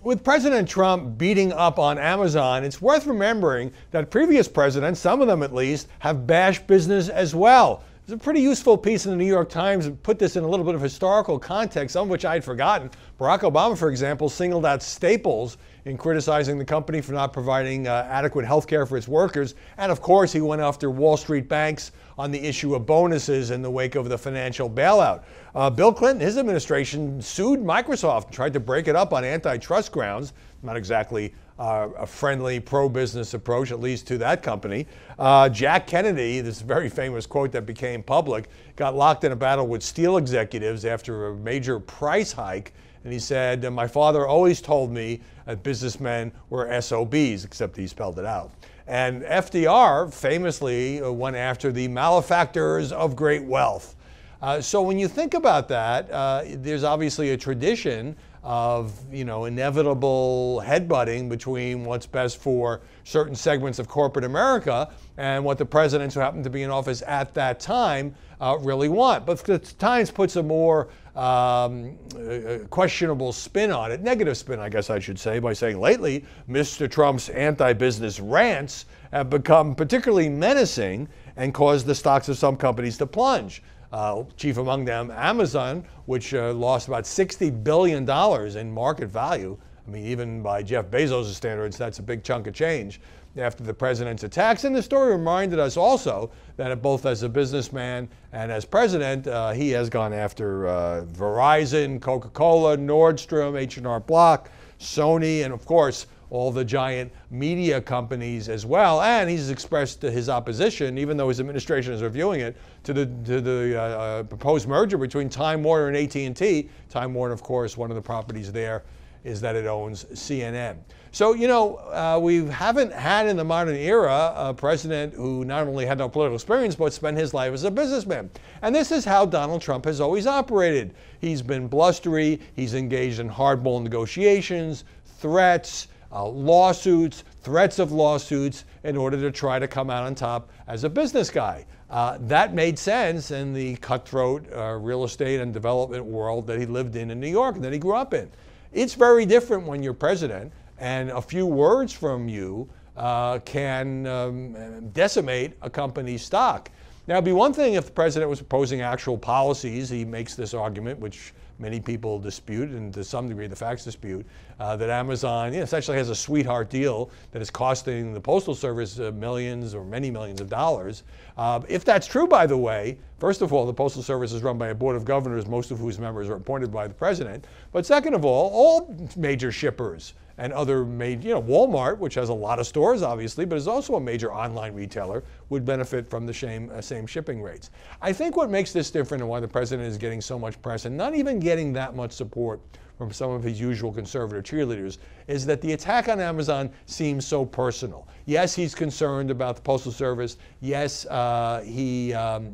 With President Trump beating up on Amazon, it's worth remembering that previous presidents, some of them at least, have bashed business as well. There's a pretty useful piece in the New York Times that put this in a little bit of historical context, some of which I'd forgotten. Barack Obama, for example, singled out Staples in criticizing the company for not providing adequate health care for its workers. And of course, he went after Wall Street banks on the issue of bonuses in the wake of the financial bailout. Bill Clinton, his administration, sued Microsoft and tried to break it up on antitrust grounds. Not exactly a friendly pro-business approach, at least to that company. Jack Kennedy, this very famous quote that became public, got locked in a battle with steel executives after a major price hike. And he said, my father always told me that businessmen were SOBs, except he spelled it out. And FDR famously went after the malefactors of great wealth. So when you think about that, there's obviously a tradition of inevitable headbutting between what's best for certain segments of corporate America and what the presidents who happen to be in office at that time really want. But the Times puts a more questionable spin on it, negative spin, I guess I should say, by saying lately Mr. Trump's anti-business rants have become particularly menacing and caused the stocks of some companies to plunge. Chief among them, Amazon, which lost about $60 billion in market value. I mean, even by Jeff Bezos' standards, that's a big chunk of change after the president's attacks. And the story reminded us also that both as a businessman and as president, he has gone after Verizon, Coca-Cola, Nordstrom, H&R Block, Sony, and of course, all the giant media companies as well. And he's expressed his opposition, even though his administration is reviewing it, to the proposed merger between Time Warner and AT&T. Time Warner, of course, one of the properties there is that it owns CNN. So, we haven't had in the modern era a president who not only had no political experience, but spent his life as a businessman. And this is how Donald Trump has always operated. He's been blustery. He's engaged in hardball negotiations, threats, lawsuits, threats of lawsuits in order to try to come out on top as a business guy. That made sense in the cutthroat real estate and development world that he lived in New York and that he grew up in. It's very different when you're president, and a few words from you can decimate a company's stock. Now, it'd be one thing if the president was proposing actual policies. He makes this argument, which many people dispute, and to some degree the facts dispute, that Amazon essentially has a sweetheart deal that is costing the Postal Service millions or many millions of dollars. If that's true, by the way, first of all, the Postal Service is run by a board of governors, most of whose members are appointed by the president. But second of all major shippers and other major, Walmart, which has a lot of stores, obviously, but is also a major online retailer, would benefit from the same shipping rates. I think what makes this different and why the president is getting so much press and not even getting that much support from some of his usual conservative cheerleaders is that the attack on Amazon seems so personal. Yes, he's concerned about the Postal Service. Yes, he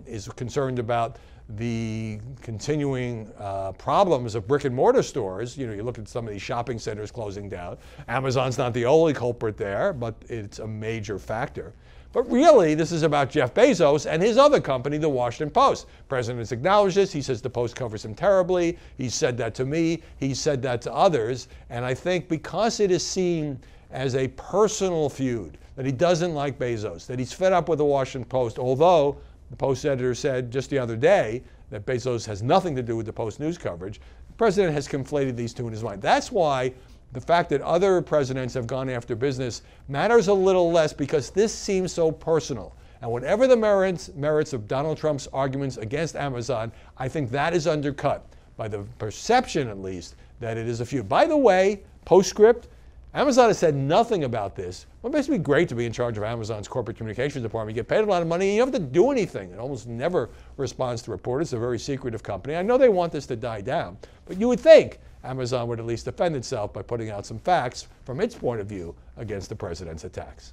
is concerned about the continuing problems of brick and mortar stores. You look at some of these shopping centers closing down. Amazon's not the only culprit there, but it's a major factor. But really, this is about Jeff Bezos and his other company, the Washington Post. The president has acknowledged this. He says the Post covers him terribly. He's said that to me. He's said that to others. And I think because it is seen as a personal feud, that he doesn't like Bezos, that he's fed up with the Washington Post, although the Post editor said just the other day that Bezos has nothing to do with the Post news coverage. The president has conflated these two in his mind. That's why the fact that other presidents have gone after business matters a little less, because this seems so personal. And whatever the merits of Donald Trump's arguments against Amazon, I think that is undercut by the perception, at least, that it is a feud. By the way, postscript, Amazon has said nothing about this. Well, it must be great to be in charge of Amazon's corporate communications department. You get paid a lot of money and you don't have to do anything. It almost never responds to reporters. It's a very secretive company. I know they want this to die down, but you would think Amazon would at least defend itself by putting out some facts from its point of view against the president's attacks.